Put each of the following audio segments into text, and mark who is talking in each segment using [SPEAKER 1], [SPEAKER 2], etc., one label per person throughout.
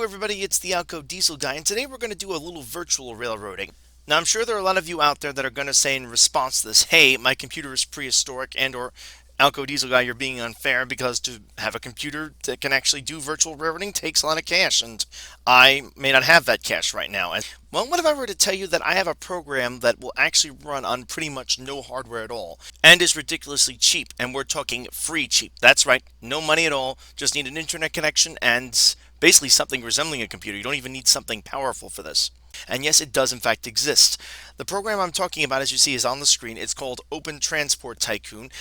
[SPEAKER 1] everybody, it's the Alco Diesel Guy, and today we're going to do a little virtual railroading. Now, I'm sure there are a lot of you out there that are going to say in response to this, hey, my computer is prehistoric, and or Alco Diesel Guy, you're being unfair because to have a computer that can actually do virtual railroading takes a lot of cash, and I may not have that cash right now. And well, what if I were to tell you that I have a program that will actually run on pretty much no hardware at all, and is ridiculously cheap, and we're talking free cheap. That's right, no money at all, just need an internet connection and basically something resembling a computer. You don't even need something powerful for this. And yes, it does in fact exist. The program I'm talking about, as you see, is on the screen. It's called Open Transport Tycoon.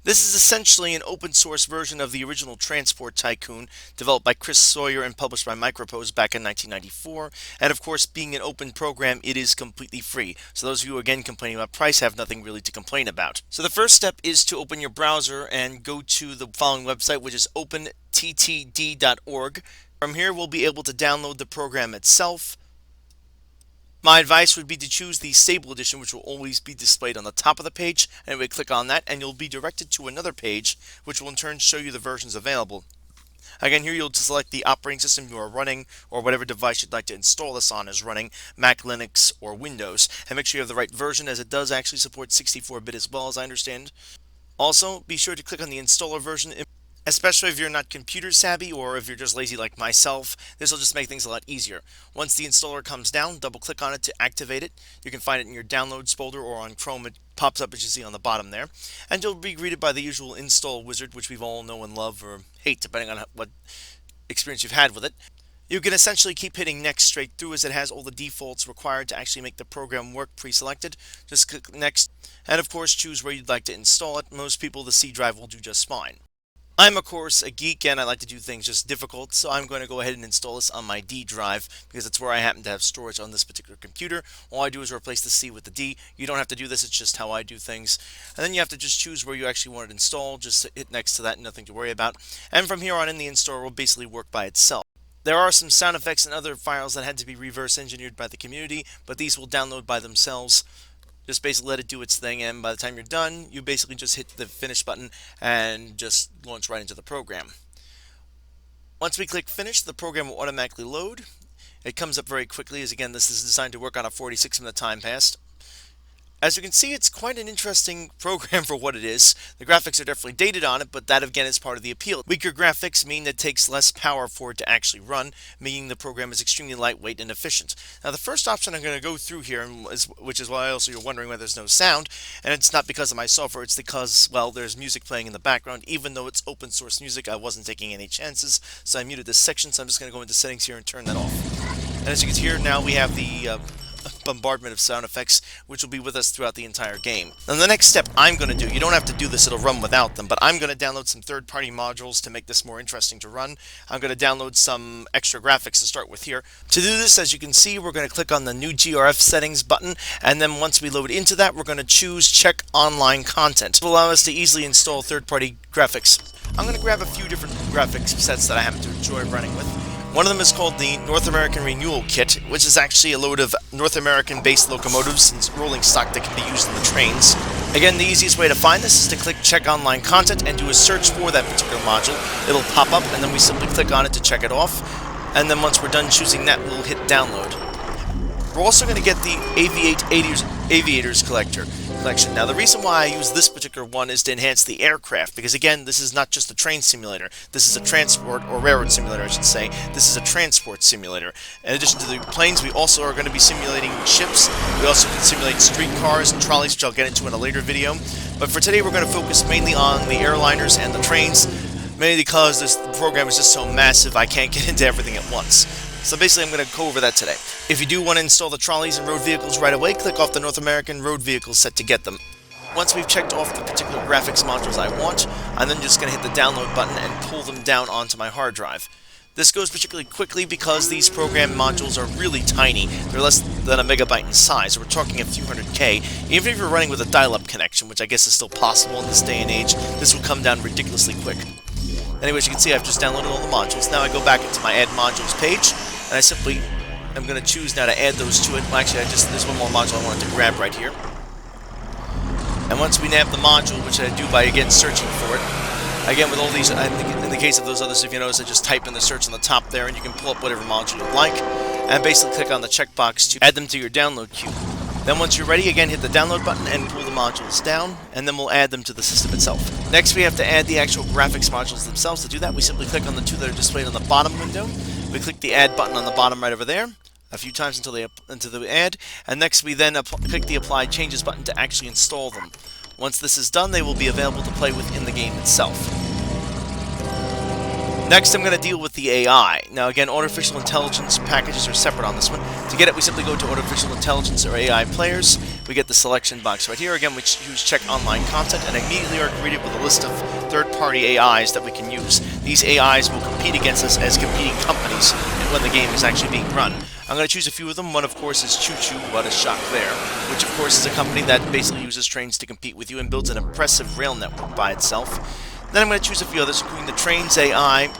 [SPEAKER 1] This is essentially an open source version of the original Transport Tycoon, developed by Chris Sawyer and published by Micropose back in 1994. And of course, being an open program, it is completely free. So those of you again complaining about price have nothing really to complain about. So the first step is to open your browser and go to the following website, which is openttd.org. From here, we'll be able to download the program itself. My advice would be to choose the Stable Edition, which will always be displayed on the top of the page, and we click on that, and you'll be directed to another page, which will in turn show you the versions available. Again, here you'll select the operating system you are running, or whatever device you'd like to install this on is running, Mac, Linux, or Windows, and make sure you have the right version, as it does actually support 64-bit as well, as I understand. Also, be sure to click on the installer version, especially if you're not computer savvy or if you're just lazy like myself. This will just make things a lot easier. Once the installer comes down, double click on it to activate it. You can find it in your downloads folder or on Chrome. It pops up as you see on the bottom there. And you'll be greeted by the usual install wizard, which we've all know and love or hate depending on what experience you've had with it. You can essentially keep hitting next straight through, as it has all the defaults required to actually make the program work pre-selected. Just click next and of course choose where you'd like to install it. Most people, the C drive will do just fine. I'm, of course, a geek, and I like to do things just difficult, so I'm going to go ahead and install this on my D drive, because it's where I happen to have storage on this particular computer. All I do is replace the C with the D. You don't have to do this, it's just how I do things. And then you have to just choose where you actually want it installed. Just hit next to that, nothing to worry about. And from here on in, the installer will basically work by itself. There are some sound effects and other files that had to be reverse engineered by the community, but these will download by themselves. Just basically let it do its thing, and by the time you're done, you basically just hit the finish button and just launch right into the program. Once we click finish, the program will automatically load. It comes up very quickly, as again, this is designed to work on a 46-minute time passed. As you can see, it's quite an interesting program for what it is. The graphics are definitely dated on it, but that again is part of the appeal. Weaker graphics mean that it takes less power for it to actually run, meaning the program is extremely lightweight and efficient. Now the first option I'm going to go through here, which is why also you're wondering why there's no sound, and it's not because of my software, it's because, well, there's music playing in the background. Even though it's open source music, I wasn't taking any chances, so I muted this section, so I'm just going to go into settings here and turn that off. And as you can hear, now we have the bombardment of sound effects, which will be with us throughout the entire game. Now the next step I'm going to do, you don't have to do this, it'll run without them, but I'm going to download some third-party modules to make this more interesting to run. I'm going to download some extra graphics to start with here. To do this, as you can see, we're going to click on the new GRF settings button, and then once we load into that, we're going to choose check online content. It will allow us to easily install third-party graphics. I'm going to grab a few different graphics sets that I happen to enjoy running with. One of them is called the North American Renewal Kit, which is actually a load of North American-based locomotives and rolling stock that can be used in the trains. Again, the easiest way to find this is to click Check Online Content and do a search for that particular module. It'll pop up, and then we simply click on it to check it off. And then once we're done choosing that, we'll hit Download. We're also going to get the Aviators collection. Now, the reason why I use this particular one is to enhance the aircraft, because again, this is not just a train simulator. This is a transport, or railroad simulator, I should say. This is a transport simulator. In addition to the planes, we also are going to be simulating ships. We also can simulate streetcars and trolleys, which I'll get into in a later video. But for today, we're going to focus mainly on the airliners and the trains, mainly because this program is just so massive, I can't get into everything at once. So basically, I'm going to go over that today. If you do want to install the trolleys and road vehicles right away, click off the North American road vehicles set to get them. Once we've checked off the particular graphics modules I want, I'm then just going to hit the download button and pull them down onto my hard drive. This goes particularly quickly because these program modules are really tiny. They're less than a megabyte in size, so we're talking a few hundred K. Even if you're running with a dial-up connection, which I guess is still possible in this day and age, this will come down ridiculously quick. Anyways, you can see I've just downloaded all the modules. Now I go back into my Add Modules page, and I simply am going to choose now to add those to it. Well, actually, there's one more module I wanted to grab right here. And once we nab the module, which I do by, again, searching for it, Again, with all these, in the case of those others, if you notice, I just type in the search on the top there, and you can pull up whatever module you'd like, and basically click on the checkbox to add them to your download queue. Then once you're ready, again, hit the download button and pull the modules down, and then we'll add them to the system itself. Next, we have to add the actual graphics modules themselves. To do that, we simply click on the two that are displayed on the bottom window. We click the add button on the bottom right over there a few times until they add, and next we then click the apply changes button to actually install them. Once this is done, they will be available to play with in the game itself. Next, I'm going to deal with the AI. Now again, artificial intelligence packages are separate on this one. To get it, we simply go to artificial intelligence or AI players. We get the selection box right here. Again, we choose check online content and immediately are greeted with a list of third-party AIs that we can use. These AIs will compete against us as competing companies when the game is actually being run. I'm going to choose a few of them. One, of course, is Choo Choo, What a Shock There, which, of course, is a company that basically uses trains to compete with you and builds an impressive rail network by itself. Then I'm going to choose a few others, including the Trains AI,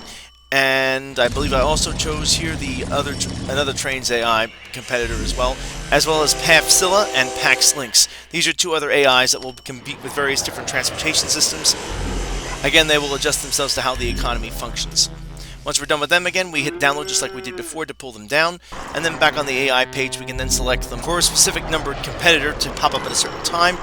[SPEAKER 1] and I believe I also chose here the another Trains AI competitor as well as Pavsilla and Pax Lynx. These are two other AIs that will compete with various different transportation systems. Again, they will adjust themselves to how the economy functions. Once we're done with them, again, we hit download just like we did before to pull them down, and then back on the AI page, we can then select them for a specific numbered competitor to pop up at a certain time,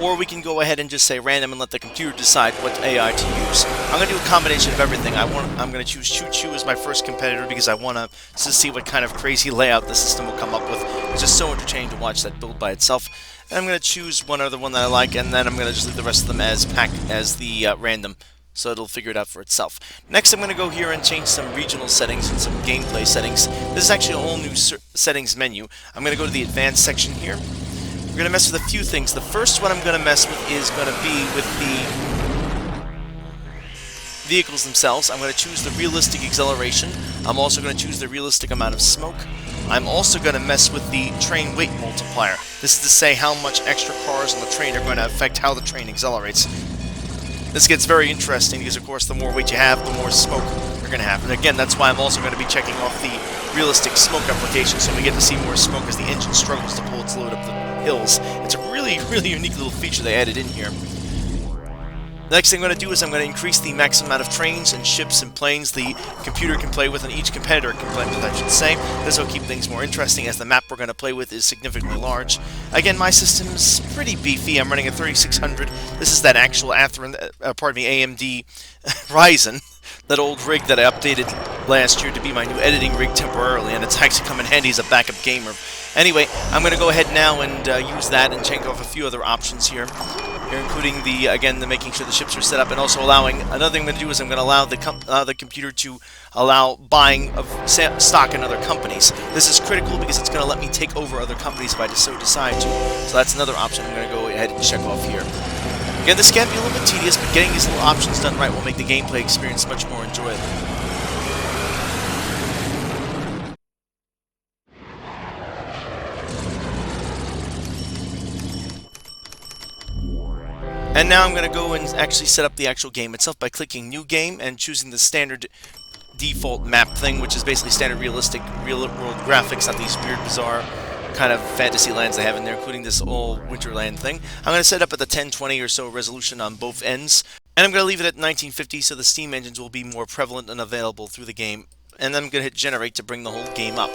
[SPEAKER 1] or we can go ahead and just say random and let the computer decide what AI to use. I'm going to do a combination of everything. I'm going to choose Choo Choo as my first competitor because I want to see what kind of crazy layout the system will come up with. It's just so entertaining to watch that build by itself. And I'm going to choose one other one that I like, and then I'm going to just leave the rest of them as random, so it'll figure it out for itself. Next, I'm going to go here and change some regional settings and some gameplay settings. This is actually a whole new settings menu. I'm going to go to the advanced section here. We're going to mess with a few things. The first one I'm going to mess with is going to be with the vehicles themselves. I'm going to choose the realistic acceleration. I'm also going to choose the realistic amount of smoke. I'm also going to mess with the train weight multiplier. This is to say how much extra cars on the train are going to affect how the train accelerates. This gets very interesting because, of course, the more weight you have, the more smoke you're going to have. And again, that's why I'm also going to be checking off the realistic smoke application, so we get to see more smoke as the engine struggles to pull its load up the hills. It's a really, really unique little feature they added in here. The next thing I'm going to do is I'm going to increase the maximum amount of trains and ships and planes the computer can play with, and each competitor can play with, I should say. This will keep things more interesting as the map we're going to play with is significantly large. Again, my system's pretty beefy. I'm running a 3600. This is that actual AMD Ryzen, that old rig that I updated last year to be my new editing rig temporarily, and it's actually come in handy as a backup gamer. Anyway, I'm going to go ahead now and use that and check off a few other options here. Including the making sure the ships are set up, and also allowing, another thing I'm going to do is I'm going to allow the computer to allow buying of stock in other companies. This is critical because it's going to let me take over other companies if I so decide to. So that's another option I'm going to go ahead and check off here. Again, this can be a little bit tedious, but getting these little options done right will make the gameplay experience much more enjoyable. And now I'm going to go and actually set up the actual game itself by clicking New Game and choosing the standard default map thing, which is basically standard realistic real-world graphics, not these weird, bizarre kind of fantasy lands they have in there, including this old Winterland thing. I'm going to set up at the 1020 or so resolution on both ends, and I'm going to leave it at 1950 so the steam engines will be more prevalent and available through the game. And then I'm going to hit Generate to bring the whole game up.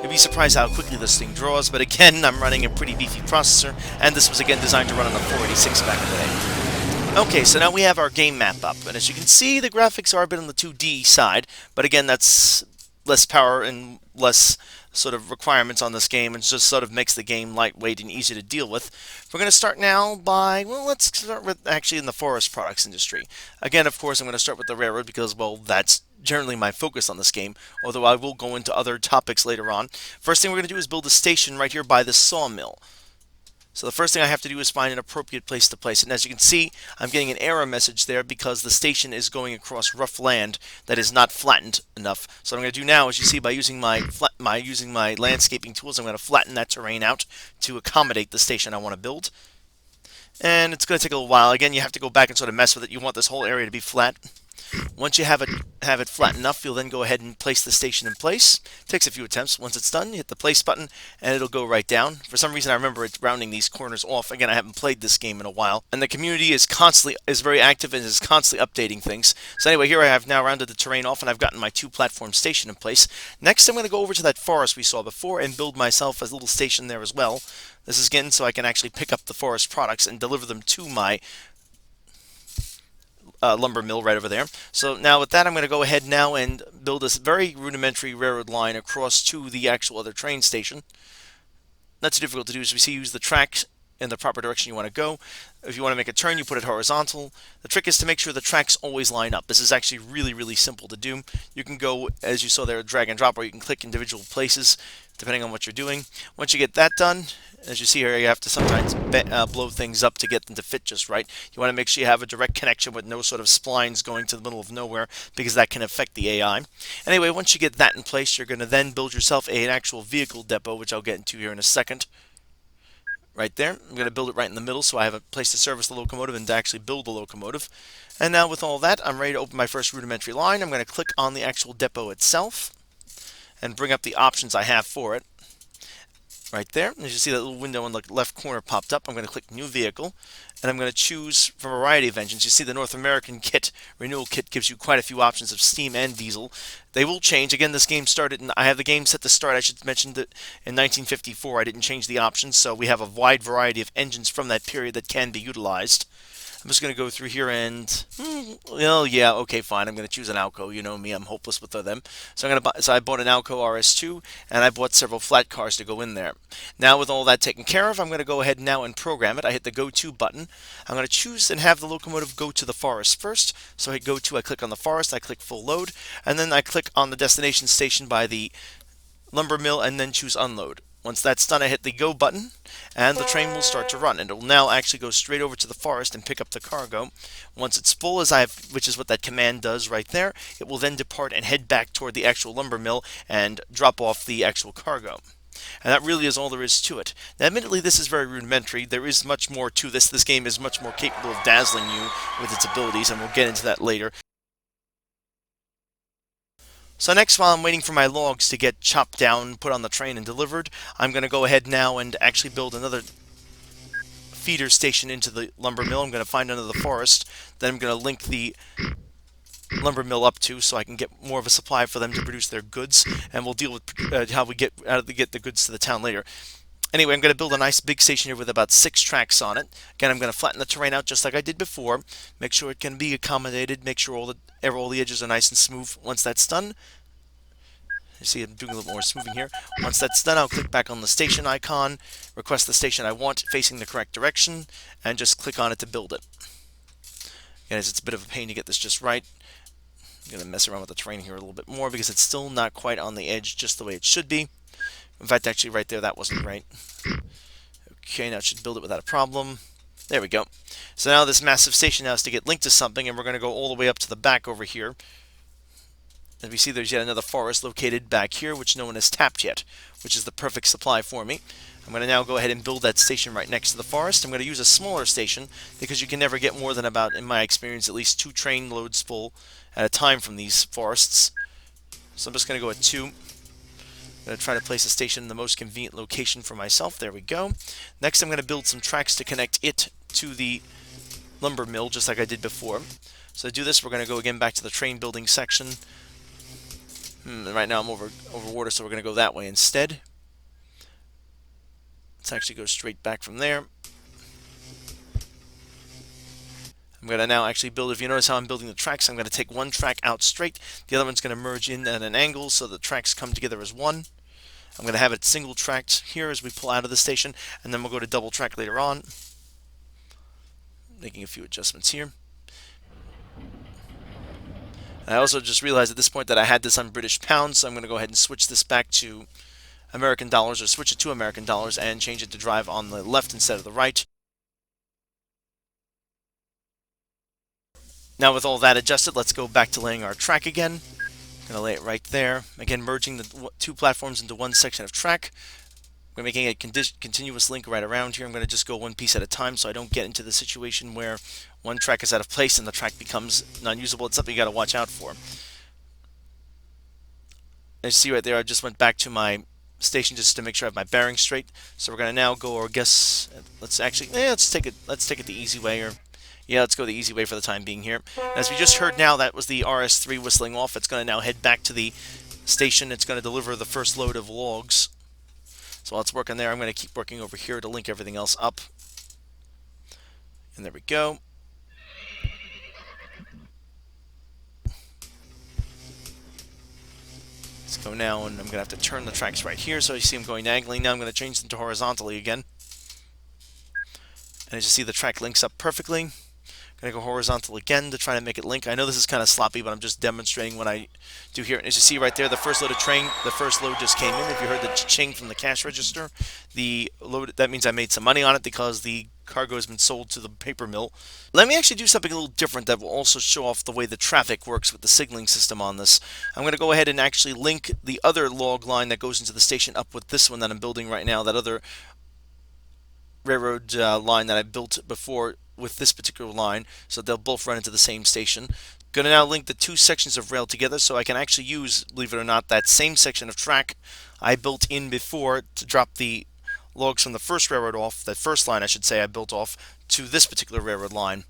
[SPEAKER 1] You'll be surprised how quickly this thing draws, but again, I'm running a pretty beefy processor, and this was again designed to run on the 486 back in the day. Okay, so now we have our game map up, and as you can see, the graphics are a bit on the 2D side, but again, that's less power and less sort of requirements on this game, and just sort of makes the game lightweight and easy to deal with. We're going to start now by, well, let's start with actually in the forest products industry. Again, of course, I'm going to start with the railroad because, well, that's generally my focus on this game, although I will go into other topics later on. First thing we're going to do is build a station right here by the sawmill. So the first thing I have to do is find an appropriate place to place it. And as you can see, I'm getting an error message there because the station is going across rough land that is not flattened enough. So what I'm going to do now, as you see, by using my landscaping tools, I'm going to flatten that terrain out to accommodate the station I want to build. And it's going to take a little while. Again, you have to go back and sort of mess with it. You want this whole area to be flat. Once you have it flat enough, you'll then go ahead and place the station in place. It takes a few attempts. Once it's done, you hit the place button, and it'll go right down. For some reason, I remember it rounding these corners off. Again, I haven't played this game in a while, and the community is very active and is constantly updating things. So anyway, here I have now rounded the terrain off, and I've gotten my 2-platform station in place. Next, I'm going to go over to that forest we saw before and build myself a little station there as well. This is again so I can actually pick up the forest products and deliver them to my lumber mill right over there. So now with that, I'm going to go ahead now and build this very rudimentary railroad line across to the actual other train station. Not too difficult to do, as we see, use the tracks in the proper direction you want to go. If you want to make a turn, you put it horizontal. The trick is to make sure the tracks always line up. This is actually really, really simple to do. You can go, as you saw there, drag and drop, or you can click individual places, depending on what you're doing. Once you get that done, as you see here, you have to sometimes blow things up to get them to fit just right. You want to make sure you have a direct connection with no sort of splines going to the middle of nowhere, because that can affect the AI. Anyway, once you get that in place, you're going to then build yourself an actual vehicle depot, which I'll get into here in a second. Right there. I'm going to build it right in the middle so I have a place to service the locomotive and to actually build the locomotive. And now with all that, I'm ready to open my first rudimentary line. I'm going to click on the actual depot itself and bring up the options I have for it. Right there. As you see, that little window in the left corner popped up. I'm going to click New Vehicle, and I'm going to choose from a variety of engines. You see the North American kit, renewal kit, gives you quite a few options of steam and diesel. They will change. Again, this game started, and I have the game set to start. I should mention that in 1954, I didn't change the options, so we have a wide variety of engines from that period that can be utilized. I'm just going to go through here and, well, yeah, okay, fine. I'm going to choose an Alco. You know me, I'm hopeless with them. So I bought an Alco RS2, and I bought several flat cars to go in there. Now, with all that taken care of, I'm going to go ahead now and program it. I hit the Go To button. I'm going to choose and have the locomotive go to the forest first. So I hit Go To, I click on the forest, I click Full Load, and then I click on the destination station by the lumber mill, and then choose Unload. Once that's done, I hit the Go button, and the train will start to run. And it will now actually go straight over to the forest and pick up the cargo. Once it's full, which is what that command does right there, it will then depart and head back toward the actual lumber mill and drop off the actual cargo. And that really is all there is to it. Now, admittedly, this is very rudimentary. There is much more to this. This game is much more capable of dazzling you with its abilities, and we'll get into that later. So next, while I'm waiting for my logs to get chopped down, put on the train, and delivered, I'm going to go ahead now and actually build another feeder station into the lumber mill. I'm going to find another forest. Then I'm going to link the lumber mill up to so I can get more of a supply for them to produce their goods, and we'll deal with how we get the goods to the town later. Anyway, I'm going to build a nice big station here with about 6 tracks on it. Again, I'm going to flatten the terrain out just like I did before. Make sure it can be accommodated. Make sure all the edges are nice and smooth. Once that's done, you see I'm doing a little more smoothing here. Once that's done, I'll click back on the station icon, request the station I want facing the correct direction, and just click on it to build it. Again, it's a bit of a pain to get this just right. I'm going to mess around with the terrain here a little bit more because it's still not quite on the edge just the way it should be. In fact, actually, right there, that wasn't right. Okay, now it should build it without a problem. There we go. So now this massive station now has to get linked to something, and we're going to go all the way up to the back over here. As we see, there's yet another forest located back here, which no one has tapped yet, which is the perfect supply for me. I'm going to now go ahead and build that station right next to the forest. I'm going to use a smaller station because you can never get more than about, in my experience, at least 2 train loads full at a time from these forests. So I'm just going to go at 2. I'm going to try to place a station in the most convenient location for myself. There we go. Next, I'm going to build some tracks to connect it to the lumber mill, just like I did before. So to do this, we're going to go again back to the train building section. Right now I'm over water, so we're going to go that way instead. Let's actually go straight back from there. I'm going to now actually build, if you notice how I'm building the tracks, I'm going to take one track out straight. The other one's going to merge in at an angle so the tracks come together as one. I'm going to have it single tracked here as we pull out of the station, and then we'll go to double track later on. Making a few adjustments here. I also just realized at this point that I had this on British pounds, so I'm going to go ahead and switch this back to American dollars, or switch it to American dollars, and change it to drive on the left instead of the right. Now with all that adjusted, let's go back to laying our track again. I'm going to lay it right there. Again, merging the 2 platforms into one section of track. We're making a continuous link right around here. I'm going to just go one piece at a time so I don't get into the situation where one track is out of place and the track becomes non-usable. It's something you got to watch out for. As you see right there, I just went back to my station just to make sure I have my bearings straight. So we're going to now go, or guess, let's actually, let's take it the easy way, or yeah, let's go the easy way for the time being here. As we just heard now, that was the RS3 whistling off. It's going to now head back to the station. It's going to deliver the first load of logs. So while it's working there, I'm going to keep working over here to link everything else up. And there we go. Let's go now, and I'm going to have to turn the tracks right here so you see them going diagonally. Now I'm going to change them to horizontally again. And as you see, the track links up perfectly. I'm going to go horizontal again to try to make it link. I know this is kind of sloppy, but I'm just demonstrating what I do here. And as you see right there, the first load just came in. If you heard the ching from the cash register, that means I made some money on it because the cargo has been sold to the paper mill. Let me actually do something a little different that will also show off the way the traffic works with the signaling system on this. I'm going to go ahead and actually link the other log line that goes into the station up with this one that I'm building right now, that other railroad line that I built before with this particular line, so they'll both run into the same station. Going to now link the two sections of rail together so I can actually use, believe it or not, that same section of track I built in before to drop the logs from the first railroad off, that first line I should say I built off, to this particular railroad line,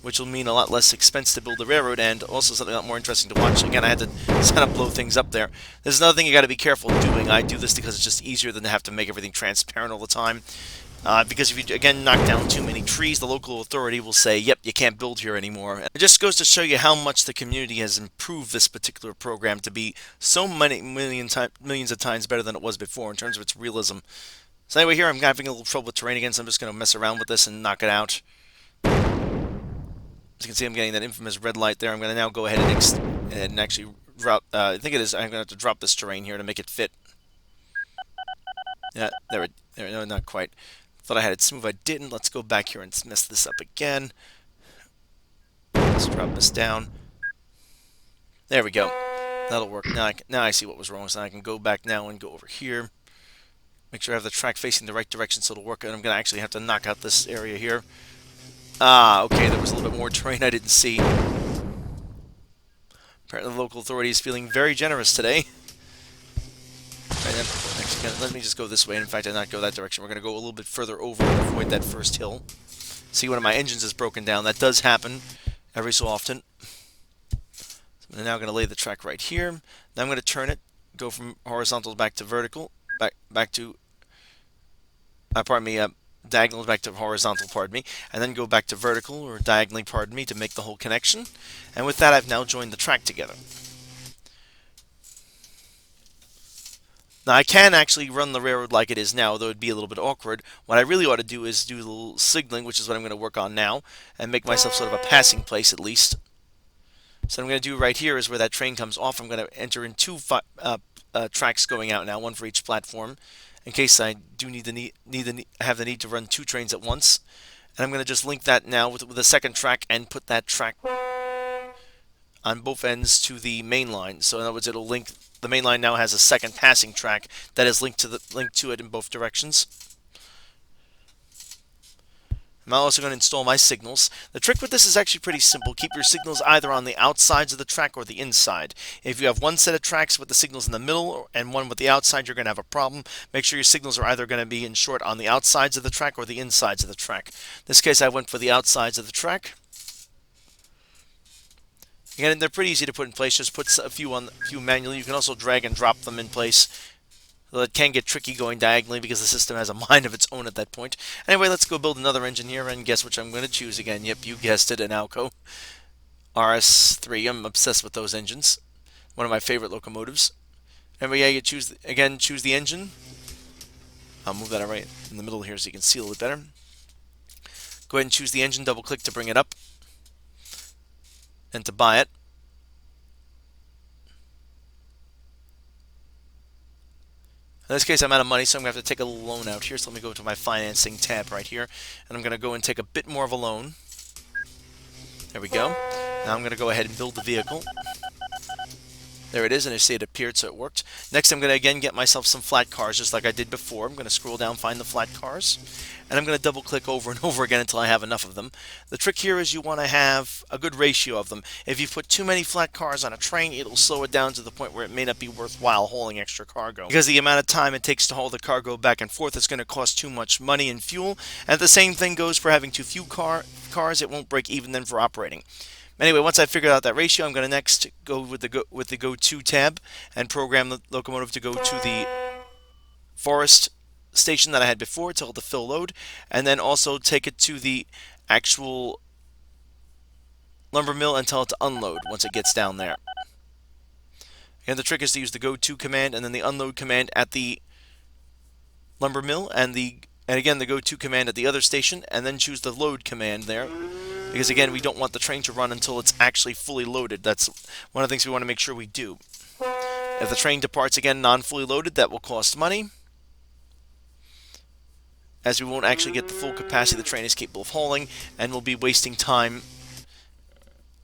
[SPEAKER 1] which will mean a lot less expense to build the railroad and also something a lot more interesting to watch. Again, I had to kind of blow things up there. There's another thing you got to be careful doing. I do this because it's just easier than to have to make everything transparent all the time. Because if you, again, knock down too many trees, the local authority will say, yep, you can't build here anymore. It just goes to show you how much the community has improved this particular program to be so many millions of times better than it was before in terms of its realism. So anyway, here I'm having a little trouble with terrain again, so I'm just going to mess around with this and knock it out. As you can see, I'm getting that infamous red light there. I'm going to now go ahead and actually drop, I think it is, I'm going to have to drop this terrain here to make it fit. Yeah, there, no, not quite. Thought I had it smooth, I didn't. Let's go back here and mess this up again. Let's drop this down. There we go. That'll work. Now I see what was wrong, so I can go back now and go over here. Make sure I have the track facing the right direction so it'll work. And I'm going to actually have to knock out this area here. Ah, okay, there was a little bit more terrain I didn't see. Apparently the local authority is feeling very generous today. Actually, let me just go this way. In fact, I not go that direction. We're going to go a little bit further over and avoid that first hill. See, one of my engines is broken down. That does happen every so often. So I'm now going to lay the track right here. Now I'm going to turn it, go from horizontal back to vertical, back to, pardon me, diagonal back to horizontal, pardon me, and then go back to vertical, or diagonally, pardon me, to make the whole connection. And with that, I've now joined the track together. Now, I can actually run the railroad like it is now, though it'd be a little bit awkward. What I really ought to do is do a little signaling, which is what I'm going to work on now, and make myself sort of a passing place at least. So what I'm going to do right here is where that train comes off, I'm going to enter in two tracks going out now, one for each platform, in case I do have the need to run two trains at once. And I'm going to just link that now with a second track and put that track on both ends to the main line. So in other words, it'll link. The main line now has a second passing track that is linked to it in both directions. I'm also going to install my signals. The trick with this is actually pretty simple. Keep your signals either on the outsides of the track or the inside. If you have one set of tracks with the signals in the middle and one with the outside, you're going to have a problem. Make sure your signals are either going to be, in short, on the outsides of the track or the insides of the track. In this case, I went for the outsides of the track. Again, they're pretty easy to put in place. Just put a few manually. You can also drag and drop them in place. Though it can get tricky going diagonally because the system has a mind of its own at that point. Anyway, let's go build another engine here and guess which I'm going to choose again. Yep, you guessed it, an Alco RS3. I'm obsessed with those engines. One of my favorite locomotives. Anyway, yeah, you choose the engine. I'll move that right in the middle here so you can see a little bit better. Go ahead and choose the engine. Double click to bring it up and to buy it. In this case, I'm out of money, so I'm going to have to take a loan out here. So let me go to my financing tab right here, and I'm going to go and take a bit more of a loan. There we go. Now I'm going to go ahead and build the vehicle. There it is, and I see it appeared, so it worked. Next, I'm going to again get myself some flat cars, just like I did before. I'm going to scroll down, find the flat cars, and I'm going to double click over and over again until I have enough of them. The trick here is you want to have a good ratio of them. If you put too many flat cars on a train, it'll slow it down to the point where it may not be worthwhile hauling extra cargo. Because the amount of time it takes to haul the cargo back and forth is going to cost too much money and fuel. And the same thing goes for having too few cars. It won't break even then for operating. Anyway, once I've figured out that ratio, I'm going to next go with the Go To tab and program the locomotive to go to the forest station that I had before, tell it to fill load, and then also take it to the actual lumber mill and tell it to unload once it gets down there. And the trick is to use the Go To command and then the unload command at the lumber mill and again the Go To command at the other station, and then choose the load command there. Because again, we don't want the train to run until it's actually fully loaded. That's one of the things we want to make sure we do. If the train departs again non-fully loaded, that will cost money, as we won't actually get the full capacity the train is capable of hauling, and we'll be wasting time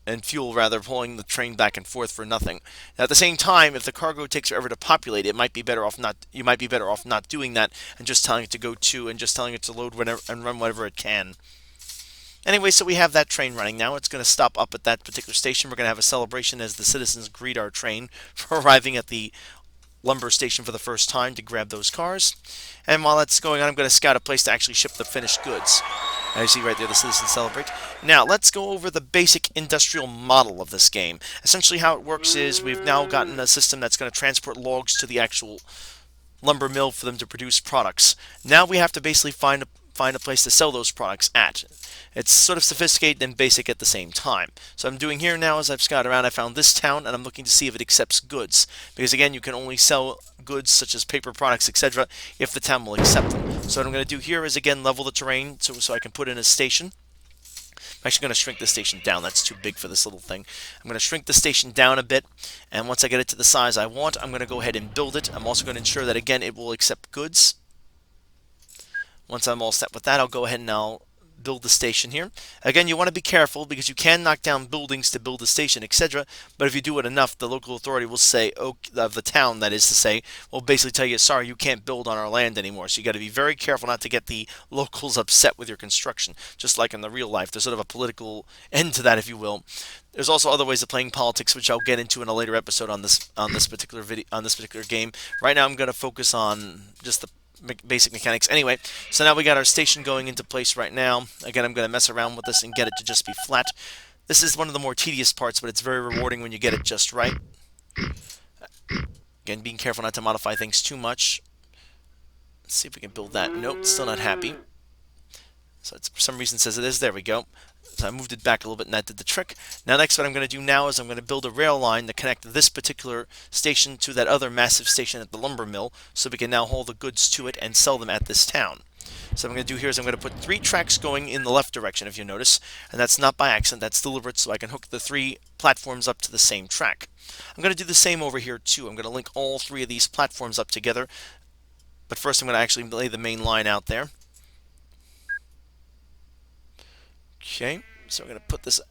[SPEAKER 1] and fuel rather pulling the train back and forth for nothing. Now, at the same time, if the cargo takes forever to populate, it might be better off not. You might be better off not doing that and just telling it to go to and just telling it to load whenever and run whatever it can. Anyway, so we have that train running now. It's going to stop up at that particular station. We're going to have a celebration as the citizens greet our train for arriving at the lumber station for the first time to grab those cars. And while that's going on, I'm going to scout a place to actually ship the finished goods. As you see right there, the citizens celebrate. Now, let's go over the basic industrial model of this game. Essentially, how it works is we've now gotten a system that's going to transport logs to the actual lumber mill for them to produce products. Now we have to basically find a place to sell those products at. It's sort of sophisticated and basic at the same time. So what I'm doing here now is I've scouted around, I found this town, and I'm looking to see if it accepts goods. Because again, you can only sell goods such as paper products, etc. if the town will accept them. So what I'm going to do here is again level the terrain so I can put in a station. I'm actually going to shrink the station down. That's too big for this little thing. I'm going to shrink the station down a bit, and once I get it to the size I want, I'm going to go ahead and build it. I'm also going to ensure that again it will accept goods. Once I'm all set with that, I'll go ahead and I'll build the station here. Again, you want to be careful because you can knock down buildings to build a station, etc. But if you do it enough, the local authority will say, of the town, that is to say, will basically tell you, sorry, you can't build on our land anymore. So you got to be very careful not to get the locals upset with your construction, just like in the real life. There's sort of a political end to that, if you will. There's also other ways of playing politics, which I'll get into in a later episode on this particular game. Right now, I'm going to focus on just the basic mechanics. Anyway, so now we got our station going into place right now. Again, I'm going to mess around with this and get it to just be flat. This is one of the more tedious parts, but it's very rewarding when you get it just right. Again, being careful not to modify things too much. Let's see if we can build that. Nope, still not happy. So it's, for some reason, says it is. There we go. So I moved it back a little bit, and that did the trick. Now, next, what I'm going to do now is I'm going to build a rail line to connect this particular station to that other massive station at the lumber mill, so we can now haul the goods to it and sell them at this town. So what I'm going to do here is I'm going to put 3 tracks going in the left direction, if you notice, and that's not by accident. That's deliberate, so I can hook the 3 platforms up to the same track. I'm going to do the same over here, too. I'm going to link all 3 of these platforms up together, but first I'm going to actually lay the main line out there. Okay, so we're going to put this,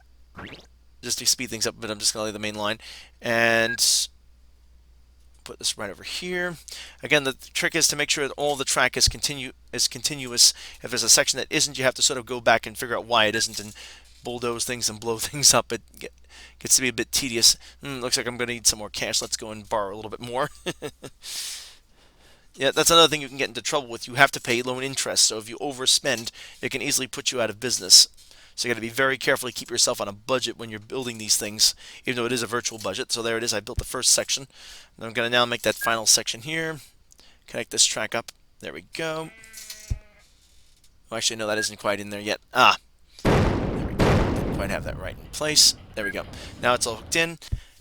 [SPEAKER 1] just to speed things up, but I'm just going to lay the main line, and put this right over here. Again, the trick is to make sure that all the track is continuous. If there's a section that isn't, you have to sort of go back and figure out why it isn't and bulldoze things and blow things up. It gets to be a bit tedious. Looks like I'm going to need some more cash. Let's go and borrow a little bit more. Yeah, that's another thing you can get into trouble with. You have to pay loan interest, so if you overspend, it can easily put you out of business. So you got to be very careful to keep yourself on a budget when you're building these things, even though it is a virtual budget. So there it is. I built the first section. And I'm going to now make that final section here. Connect this track up. There we go. Oh, actually, no, that isn't quite in there yet. Ah, there we go. Didn't quite have that right in place. There we go. Now it's all hooked in.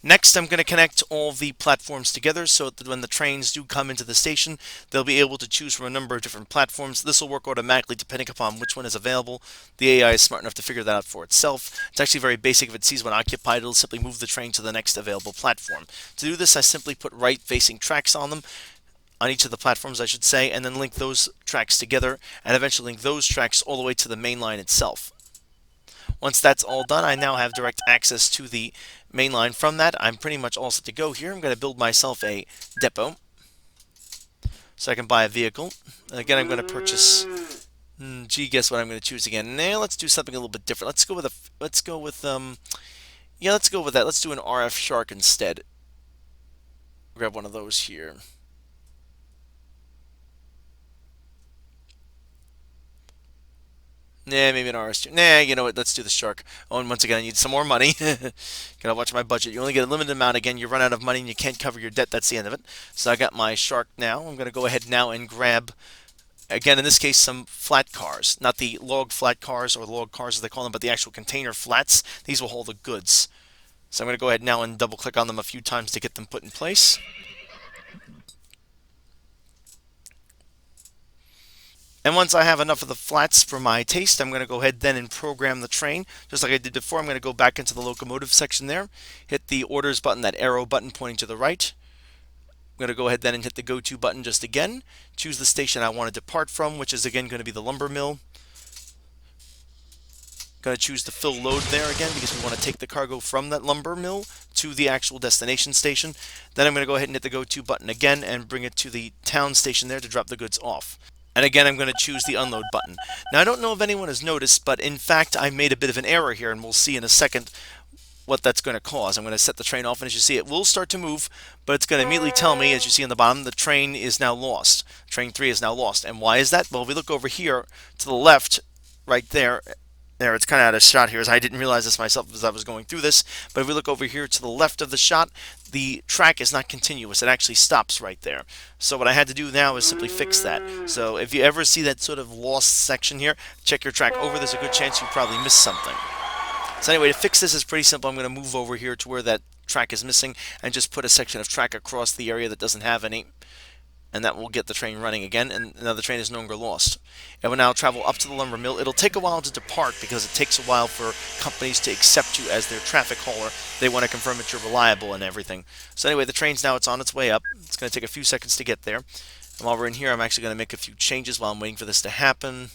[SPEAKER 1] Next, I'm going to connect all the platforms together so that when the trains do come into the station, they'll be able to choose from a number of different platforms. This will work automatically depending upon which one is available. The AI is smart enough to figure that out for itself. It's actually very basic. If it sees one occupied, it'll simply move the train to the next available platform. To do this, I simply put right-facing tracks on them, on each of the platforms, I should say, and then link those tracks together, and eventually link those tracks all the way to the main line itself. Once that's all done, I now have direct access to the main line from that. I'm pretty much all set to go here. I'm going to build myself a depot so I can buy a vehicle. Again, I'm going to purchase. Gee, guess what I'm going to choose again? Nah, let's do something a little bit different. Let's go with yeah, let's go with that. Let's do an RF Shark instead. Grab one of those here. Nah, maybe an RS2. Nah, you know what? Let's do the Shark. Oh, and once again, I need some more money. Gotta watch my budget. You only get a limited amount. Again, you run out of money and you can't cover your debt. That's the end of it. So I got my Shark now. I'm going to go ahead now and grab, again, in this case, some flat cars. Not the log flat cars or log cars as they call them, but the actual container flats. These will hold the goods. So I'm going to go ahead now and double click on them a few times to get them put in place. And once I have enough of the flats for my taste, I'm going to go ahead then and program the train. Just like I did before, I'm going to go back into the locomotive section there, hit the orders button, that arrow button pointing to the right. I'm going to go ahead then and hit the go to button just again, choose the station I want to depart from, which is again going to be the lumber mill. Going to choose the fill load there again because we want to take the cargo from that lumber mill to the actual destination station. Then I'm going to go ahead and hit the go to button again and bring it to the town station there to drop the goods off. And again, I'm going to choose the unload button. Now, I don't know if anyone has noticed, but in fact, I made a bit of an error here, and we'll see in a second what that's going to cause. I'm going to set the train off, and as you see, it will start to move, but it's going to immediately tell me, as you see on the bottom, the train is now lost. Train 3 is now lost. And why is that? Well, if we look over here to the left, right there, it's kind of out of shot here, as I didn't realize this myself as I was going through this. But if we look over here to the left of the shot, the track is not continuous. It actually stops right there. So what I had to do now is simply fix that. So if you ever see that sort of lost section here, check your track over. There's a good chance you probably missed something. So anyway, to fix this is pretty simple. I'm going to move over here to where that track is missing and just put a section of track across the area that doesn't have any. And that will get the train running again, and now the train is no longer lost. It will now travel up to the lumber mill. It'll take a while to depart because it takes a while for companies to accept you as their traffic hauler. They want to confirm that you're reliable and everything. So anyway, the train's now, it's on its way up. It's going to take a few seconds to get there. And while we're in here, I'm actually going to make a few changes while I'm waiting for this to happen.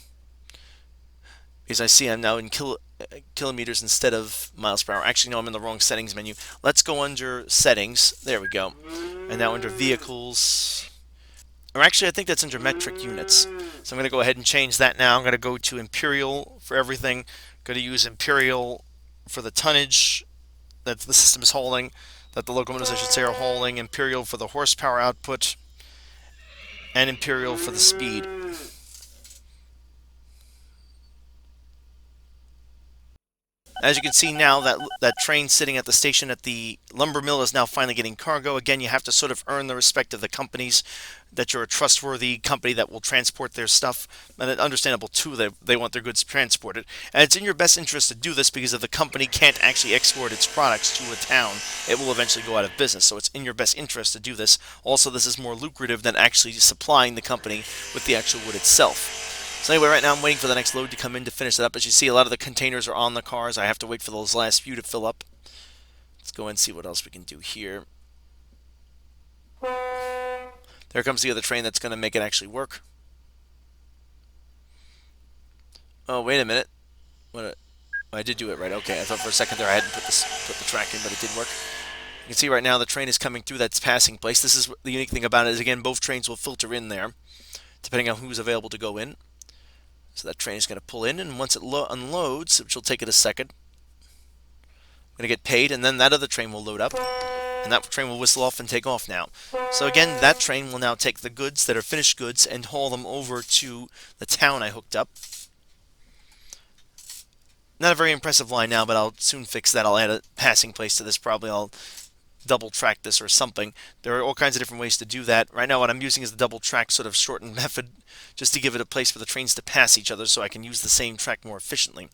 [SPEAKER 1] Because I see I'm now in kilometers instead of miles per hour. Actually, no, I'm in the wrong settings menu. Let's go under settings. There we go. And now under vehicles. Or actually, I think that's under metric units. So I'm going to go ahead and change that now. I'm going to go to imperial for everything. I'm going to use imperial for the tonnage that the system is hauling, that the locomotives, I should say, are hauling. Imperial for the horsepower output, and imperial for the speed. As you can see now, that train sitting at the station at the lumber mill is now finally getting cargo. Again, you have to sort of earn the respect of the companies, that you're a trustworthy company that will transport their stuff. And it's understandable, too, that they want their goods transported. And it's in your best interest to do this because if the company can't actually export its products to a town, it will eventually go out of business. So it's in your best interest to do this. Also, this is more lucrative than actually supplying the company with the actual wood itself. So anyway, right now I'm waiting for the next load to come in to finish it up. As you see, a lot of the containers are on the cars. I have to wait for those last few to fill up. Let's go and see what else we can do here. There comes the other train that's going to make it actually work. Oh, wait a minute. I did do it right. Okay, I thought for a second there I hadn't put the track in, but it did work. You can see right now the train is coming through that passing place. This is the unique thing about it is, again, both trains will filter in there, depending on who's available to go in. So that train is going to pull in, and once it unloads, which will take it a second, I'm going to get paid, and then that other train will load up, and that train will whistle off and take off now. So again, that train will now take the goods that are finished goods and haul them over to the town I hooked up. Not a very impressive line now, but I'll soon fix that. I'll add a passing place to this. Probably I'll double track this or something. There are all kinds of different ways to do that. Right now what I'm using is the double track sort of shortened method, just to give it a place for the trains to pass each other so I can use the same track more efficiently.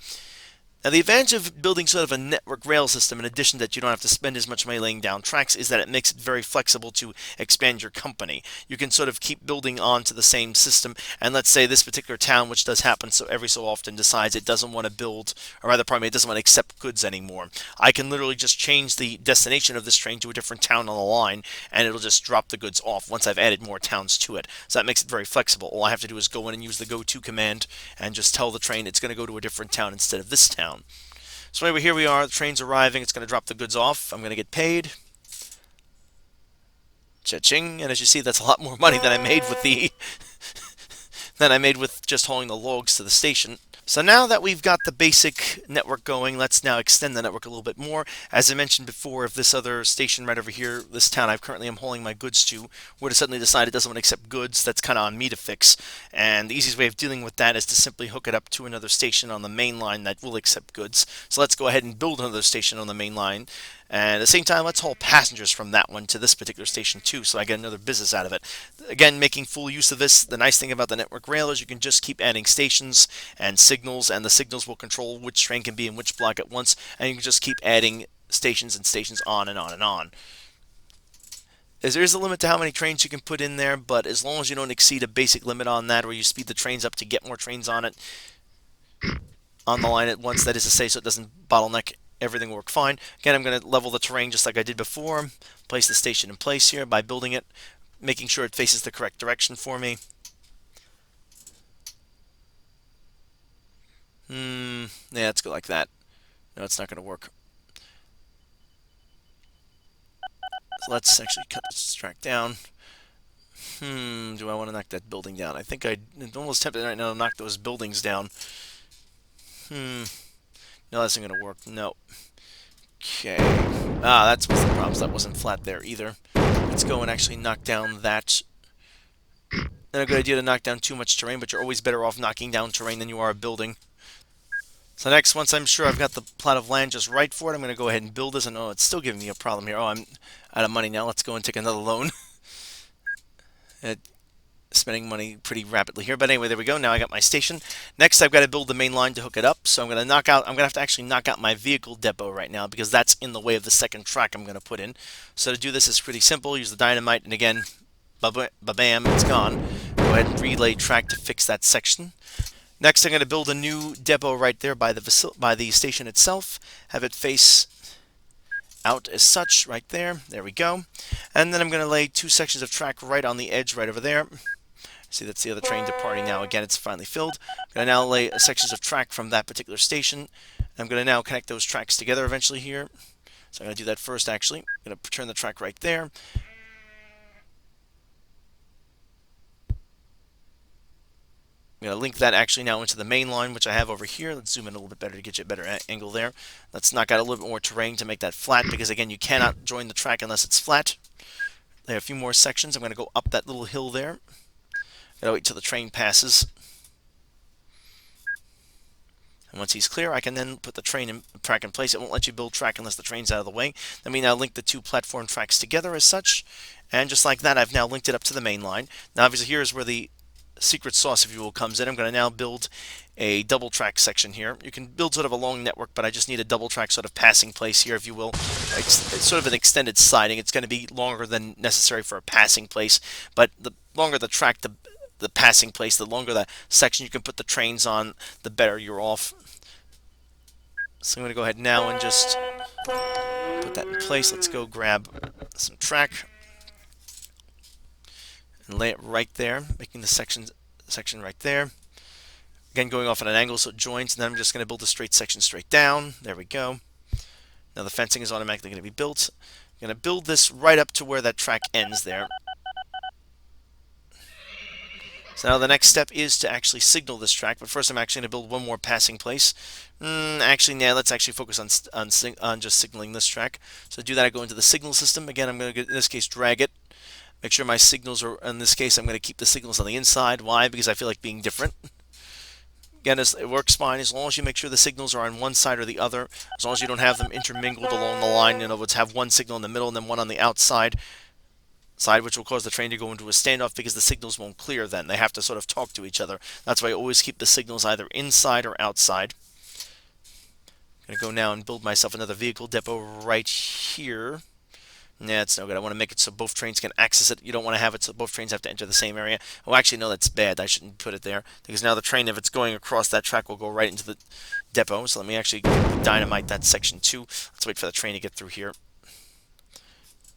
[SPEAKER 1] Now, the advantage of building sort of a network rail system, in addition that you don't have to spend as much money laying down tracks, is that it makes it very flexible to expand your company. You can sort of keep building on to the same system, and let's say this particular town, which does happen so every so often, decides it doesn't want to build, or rather, pardon me, it doesn't want to accept goods anymore. I can literally just change the destination of this train to a different town on the line, and it'll just drop the goods off once I've added more towns to it. So that makes it very flexible. All I have to do is go in and use the go to command and just tell the train it's going to go to a different town instead of this town. So anyway, here we are. The train's arriving. It's going to drop the goods off. I'm going to get paid. Cha-ching. And as you see, that's a lot more money than I made with just hauling the logs to the station. So now that we've got the basic network going, let's now extend the network a little bit more. As I mentioned before, if this other station right over here, this town I currently am hauling my goods to, were to suddenly decide it doesn't want to accept goods, that's kind of on me to fix. And the easiest way of dealing with that is to simply hook it up to another station on the main line that will accept goods. So let's go ahead and build another station on the main line. And at the same time, let's haul passengers from that one to this particular station too, so I get another business out of it. Again, making full use of this. The nice thing about the network rail is you can just keep adding stations and signals, and the signals will control which train can be in which block at once, and you can just keep adding stations and stations on and on and on. There is a limit to how many trains you can put in there, but as long as you don't exceed a basic limit on that, or you speed the trains up to get more trains on it, on the line at once, that is to say, so it doesn't bottleneck, everything will work fine. Again, I'm going to level the terrain just like I did before, place the station in place here by building it, making sure it faces the correct direction for me. Yeah, let's go like that. No, it's not going to work. So let's actually cut this track down. Do I want to knock that building down? I think I'm almost tempted right now to knock those buildings down. No, that's not going to work. No. Okay. That's one of the problems. That wasn't flat there either. Let's go and actually knock down that. Not a good idea to knock down too much terrain, but you're always better off knocking down terrain than you are a building. So next, once I'm sure I've got the plot of land just right for it, I'm going to go ahead and build this. And oh, it's still giving me a problem here. Oh, I'm out of money now. Let's go and take another loan. Spending money pretty rapidly here, but anyway, there we go. Now I got my station. Next, I've got to build the main line to hook it up. So I'm going to have to actually knock out my vehicle depot right now because that's in the way of the second track I'm going to put in. So to do this is pretty simple. Use the dynamite, and again, ba-bam, it's gone. Go ahead and relay track to fix that section. Next, I'm going to build a new depot right there by the station itself. Have it face out as such right there. There we go. And then I'm going to lay 2 sections of track right on the edge right over there. See, that's the other train departing now. Again, it's finally filled. I'm going to now lay sections of track from that particular station. I'm going to now connect those tracks together eventually here. So I'm going to do that first, actually. I'm going to turn the track right there. I'm going to link that actually now into the main line, which I have over here. Let's zoom in a little bit better to get you a better angle there. Let's knock out a little bit more terrain to make that flat, because again, you cannot join the track unless it's flat. There are a few more sections. I'm going to go up that little hill there. Gotta wait till the train passes. And once he's clear, I can then put the track in place. It won't let you build track unless the train's out of the way. Let me now link the 2 platform tracks together as such. And just like that, I've now linked it up to the main line. Now, obviously, here's where the secret sauce, if you will, comes in. I'm going to now build a double track section here. You can build sort of a long network, but I just need a double track sort of passing place here, if you will. It's sort of an extended siding. It's going to be longer than necessary for a passing place, but the longer the track, the passing place, the longer the section you can put the trains on, the better you're off. So I'm going to go ahead now and just put that in place. Let's go grab some track and lay it right there, making the section right there. Again, going off at an angle so it joins, and then I'm just going to build a straight section straight down. There we go. Now the fencing is automatically going to be built. I'm going to build this right up to where that track ends there. So now the next step is to actually signal this track, but first I'm actually going to build one more passing place. Actually, now let's actually focus on just signaling this track. So to do that, I go into the signal system. Again, I'm going to, in this case, drag it. Make sure my signals are, in this case, I'm going to keep the signals on the inside. Why? Because I feel like being different. Again, it works fine as long as you make sure the signals are on one side or the other. As long as you don't have them intermingled along the line. In other words, have one signal in the middle and then one on the outside, which will cause the train to go into a standoff because the signals won't clear then. They have to sort of talk to each other. That's why I always keep the signals either inside or outside. I'm going to go now and build myself another vehicle depot right here. Nah, it's no good. I want to make it so both trains can access it. You don't want to have it so both trains have to enter the same area. Oh, actually, no, that's bad. I shouldn't put it there. Because now the train, if it's going across that track, will go right into the depot. So let me actually dynamite that section too. Let's wait for the train to get through here.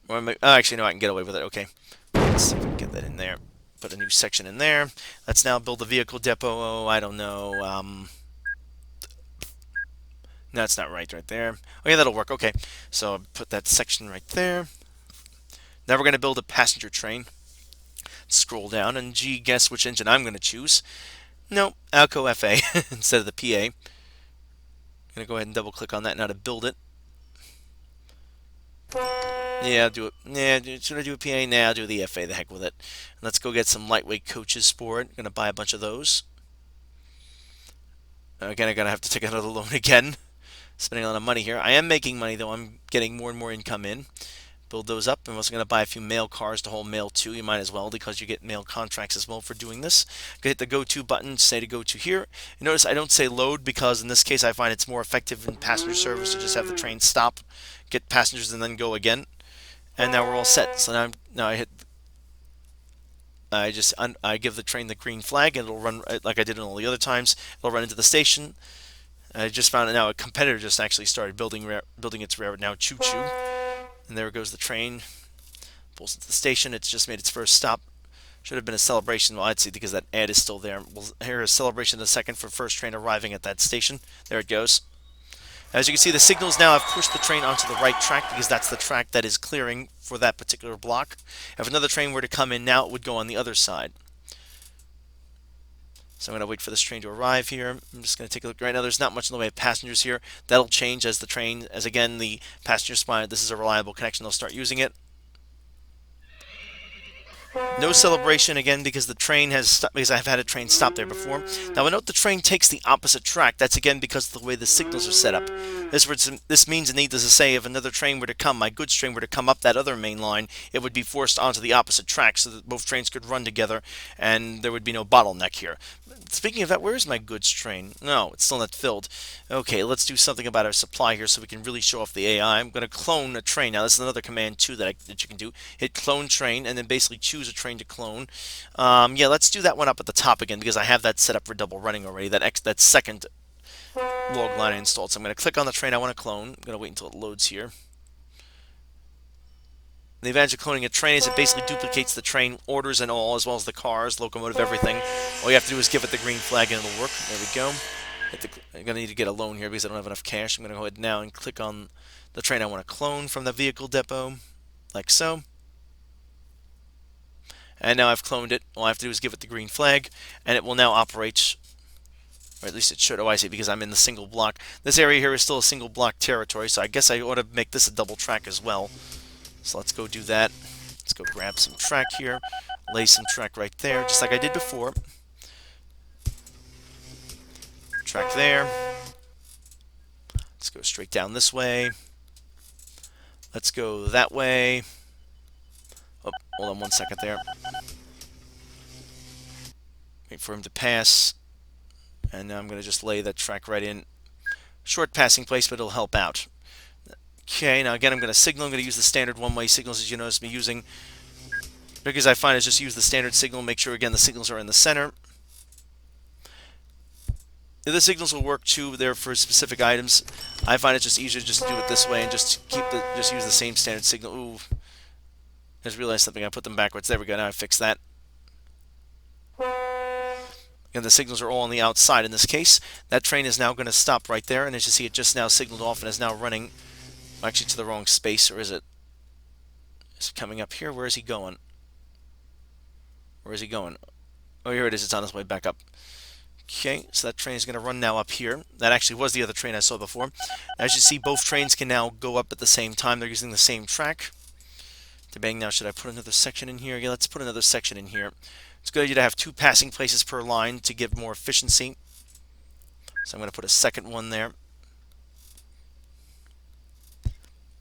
[SPEAKER 1] Oh, actually, no, I can get away with it. Okay. Let's see if we can get that in there. Put a new section in there. Let's now build a vehicle depot. Oh, I don't know. No, that's not right there. Oh yeah, that'll work. Okay, so I'll put that section right there. Now we're going to build a passenger train. Scroll down and gee, guess which engine I'm going to choose. No, Alco FA instead of the PA. I'm going to go ahead and double click on that now to build it. Yeah, I'll do it. Yeah, should I do a PA? Nah, I'll do the FA. The heck with it. Let's go get some lightweight coaches for it. I'm going to buy a bunch of those. Again, I'm going to have to take another loan again. Spending a lot of money here. I am making money, though. I'm getting more and more income in. Build those up. I'm also going to buy a few mail cars to hold mail to. You might as well, because you get mail contracts as well for doing this. Hit the go to button, say to go to here. You notice I don't say load, because in this case I find it's more effective in passenger service to just have the train stop, get passengers, and then go again. And now we're all set. So now I give the train the green flag, and it'll run like I did in all the other times. It'll run into the station. I just found out now a competitor just actually started building its railroad now. Choo choo. And there goes the train. Pulls into the station. It's just made its first stop. Should have been a celebration. Well, I'd see, because that ad is still there. We'll hear a celebration in a second for first train arriving at that station. There it goes. As you can see, the signals now have pushed the train onto the right track, because that's the track that is clearing for that particular block. If another train were to come in now, it would go on the other side. So I'm going to wait for this train to arrive here. I'm just going to take a look. Right now, there's not much in the way of passengers here. That'll change as the train, as again, the passengers find this is a reliable connection, they'll start using it. No celebration again, because the train has stopped, because I've had a train stop there before. Now I note the train takes the opposite track. That's again because of the way the signals are set up. This means, needless to say, if another train were to come, my goods train were to come up that other main line, it would be forced onto the opposite track so that both trains could run together and there would be no bottleneck here. Speaking of that, where is my goods train? No, it's still not filled. Okay, let's do something about our supply here so we can really show off the AI. I'm going to clone a train. Now, this is another command, too, that you can do. Hit clone train, and then basically choose a train to clone. Yeah, let's do that one up at the top again, because I have that set up for double running already, that second log line I installed. So I'm going to click on the train I want to clone. I'm going to wait until it loads here. The advantage of cloning a train is it basically duplicates the train orders and all, as well as the cars, locomotive, everything. All you have to do is give it the green flag and it'll work. There we go. I'm going to need to get a loan here because I don't have enough cash. I'm going to go ahead now and click on the train I want to clone from the vehicle depot, like so. And now I've cloned it. All I have to do is give it the green flag, and it will now operate, or at least it should. Oh, I see, because I'm in the single block. This area here is still a single block territory, so I guess I ought to make this a double track as well. So let's go do that. Let's go grab some track here, lay some track right there, just like I did before. Track there. Let's go straight down this way. Let's go that way. Oh, hold on one second there. Wait for him to pass. And now I'm going to just lay that track right in. Short passing place, but it'll help out. Okay, now again I'm going to signal. I'm going to use the standard one-way signals, as you notice me using. Because I find is just use the standard signal. Make sure, again, the signals are in the center. The other signals will work too there for specific items. I find it just easier just to do it this way and just use the same standard signal. Ooh. I just realized something. I put them backwards. There we go. Now I fixed that. And the signals are all on the outside in this case. That train is now going to stop right there, and as you see, it just now signaled off and is now running actually to the wrong space, or is it? Is it coming up here? Where is he going? Where is he going? Oh, here it is. It's on its way back up. Okay, so that train is going to run now up here. That actually was the other train I saw before. As you see, both trains can now go up at the same time. They're using the same track. Debating now, should I put another section in here? Yeah, let's put another section in here. It's a good idea to have 2 passing places per line to give more efficiency. So I'm going to put a second one there.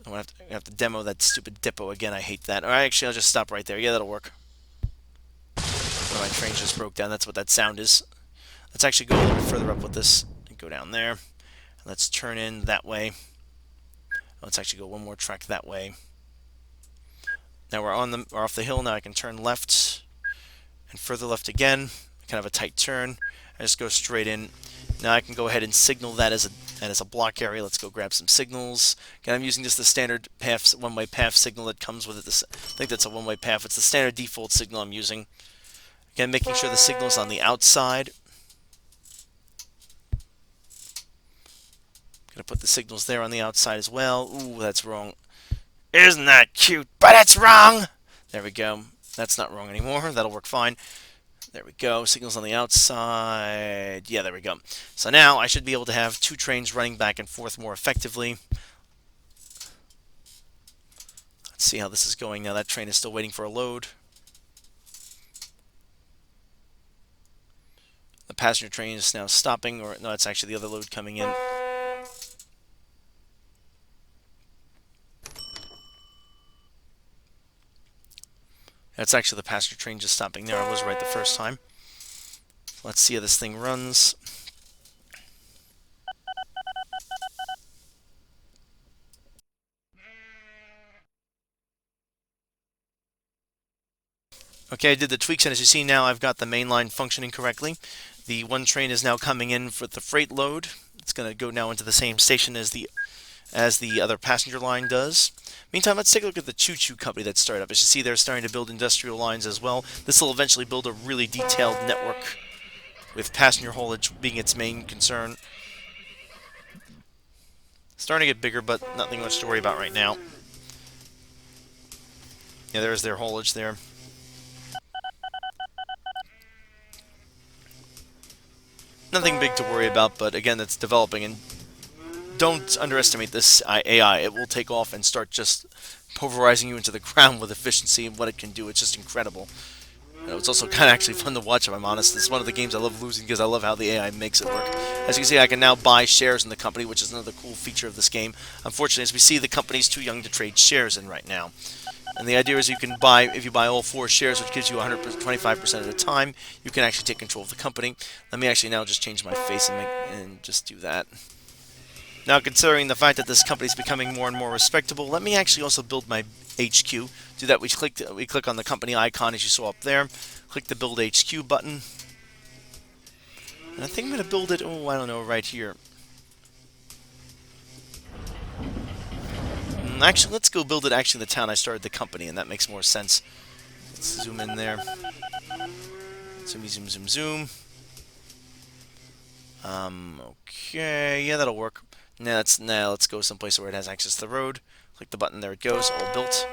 [SPEAKER 1] I'm going to have to demo that stupid depot again. I hate that. Alright, actually, I'll just stop right there. Yeah, that'll work. Oh, my train just broke down. That's what that sound is. Let's actually go a little bit further up with this. Go down there. Let's turn in that way. Let's actually go one more track that way. Now we're off the hill. Now I can turn left and further left again. Kind of a tight turn. I just go straight in. Now I can go ahead and signal that as a block area. Let's go grab some signals. Again, I'm using just the standard one-way path signal that comes with it. I think that's a one-way path. It's the standard default signal I'm using. Again, making sure the signal is on the outside. Gonna put the signals there on the outside as well. Ooh, that's wrong. Isn't that cute? But it's wrong! There we go. That's not wrong anymore. That'll work fine. There we go. Signals on the outside. Yeah, there we go. So now I should be able to have two trains running back and forth more effectively. Let's see how this is going now. That train is still waiting for a load. The passenger train is now stopping, or no, it's actually the other load coming in. That's actually the passenger train just stopping there. I was right the first time. Let's see how this thing runs. Okay, I did the tweaks, and as you see now, I've got the main line functioning correctly. The one train is now coming in for the freight load. It's going to go now into the same station as the other passenger line does. Meantime, let's take a look at the choo-choo company that started up. As you see, they're starting to build industrial lines as well. This will eventually build a really detailed network with passenger haulage being its main concern. Starting to get bigger, but nothing much to worry about right now. Yeah, there's their haulage there. Nothing big to worry about, but again, it's developing, and don't underestimate this AI. It will take off and start just pulverizing you into the ground with efficiency and what it can do. It's just incredible. It's also kind of actually fun to watch, if I'm honest. It's one of the games I love losing because I love how the AI makes it work. As you can see, I can now buy shares in the company, which is another cool feature of this game. Unfortunately, as we see, the company's too young to trade shares in right now. And the idea is you can buy, if you buy all 4 shares, which gives you 125% at a time, you can actually take control of the company. Let me actually now just change my face and just do that. Now, considering the fact that this company is becoming more and more respectable, let me actually also build my HQ. To do that, we click on the company icon as you saw up there. Click the Build HQ button. And I think I'm going to build it, oh, I don't know, right here. Actually, let's go build it actually in the town I started the company, and that makes more sense. Let's zoom in there. Zoom, zoom, zoom, zoom. Okay, yeah, that'll work. Now let's go someplace where it has access to the road. Click the button, there it goes, all built.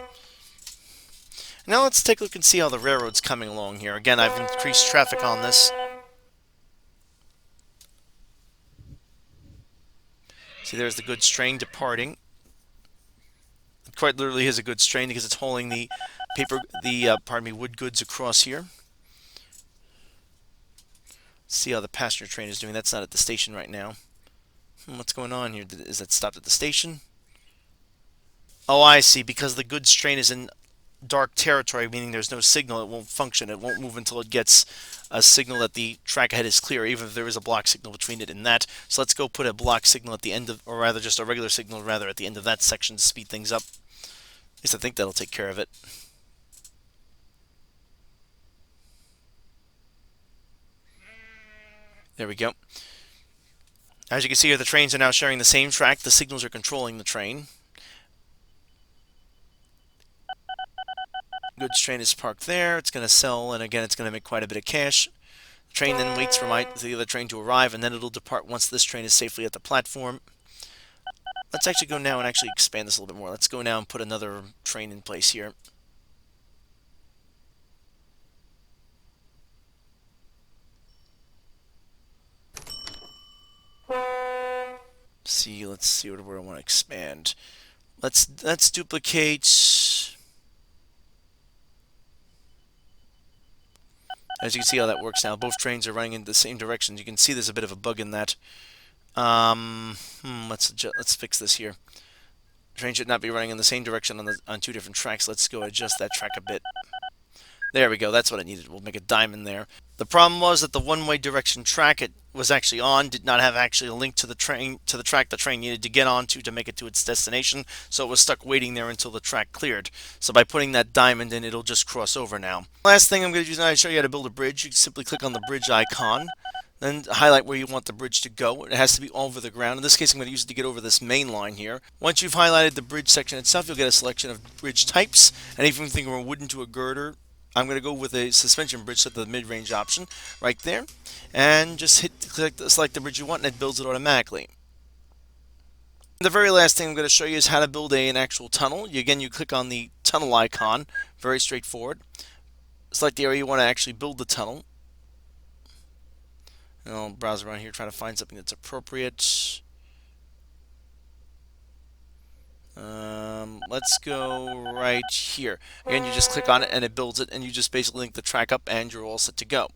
[SPEAKER 1] Now let's take a look and see how the railroad's coming along here. Again, I've increased traffic on this. See, there's the goods train departing. It quite literally is a goods train because it's hauling the wood goods across here. Let's see how the passenger train is doing. That's not at the station right now. What's going on here? Is that stopped at the station? Oh, I see. Because the goods train is in dark territory, meaning there's no signal, it won't function. It won't move until it gets a signal that the track ahead is clear, even if there is a block signal between it and that. So let's go put a block signal at the end of, or rather just a regular signal rather at the end of that section to speed things up. At least I think that'll take care of it. There we go. As you can see here, the trains are now sharing the same track. The signals are controlling the train. Goods train is parked there. It's going to sell, and again, it's going to make quite a bit of cash. The train then waits for the other train to arrive, and then it'll depart once this train is safely at the platform. Let's actually go now and actually expand this a little bit more. Let's go now and put another train in place here. Let's see where I want to expand. Let's duplicate. As you can see how that works now, both trains are running in the same direction. You can see there's a bit of a bug in that. Let's fix this here. Train should not be running in the same direction on 2 different tracks. Let's go adjust that track a bit. There we go. That's what I needed. We'll make a diamond there. The problem was that the one-way direction track it was actually on did not have actually a link to the track the train needed to get onto to make it to its destination, so it was stuck waiting there until the track cleared. So by putting that diamond in, it'll just cross over now. Last thing I'm going to do now is show you how to build a bridge. You can simply click on the bridge icon, then highlight where you want the bridge to go. It has to be over the ground. In this case, I'm going to use it to get over this main line here. Once you've highlighted the bridge section itself, you'll get a selection of bridge types, and if you think from a wooden to a girder, I'm going to go with a suspension bridge, set the mid-range option right there, and just select the bridge you want, and it builds it automatically. The very last thing I'm going to show you is how to build an actual tunnel. Again, you click on the tunnel icon. Very straightforward. Select the area you want to actually build the tunnel. And I'll browse around here, try to find something that's appropriate. Let's go right here. Again, you just click on it and it builds it, and you just basically link the track up and you're all set to go.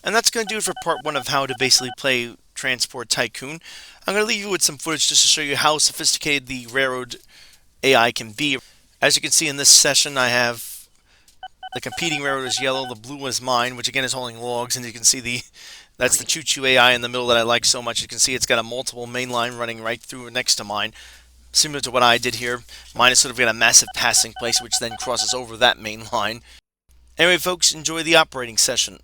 [SPEAKER 1] And that's going to do it for part one of how to basically play Transport Tycoon. I'm going to leave you with some footage just to show you how sophisticated the railroad AI can be. As you can see in this session, I have the competing railroad is yellow, the blue one is mine, which again is hauling logs, and you can see that's the choo-choo AI in the middle that I like so much. You can see it's got a multiple main line running right through next to mine. Similar to what I did here, mine is sort of got a massive passing place, which then crosses over that main line. Anyway, folks, enjoy the operating session.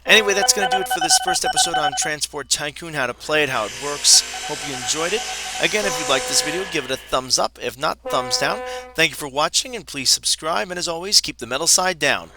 [SPEAKER 1] Anyway, that's going to do it for this first episode on Transport Tycoon, how to play it, how it works. Hope you enjoyed it. Again, if you liked this video, give it a thumbs up. If not, thumbs down. Thank you for watching, and please subscribe. And as always, keep the metal side down.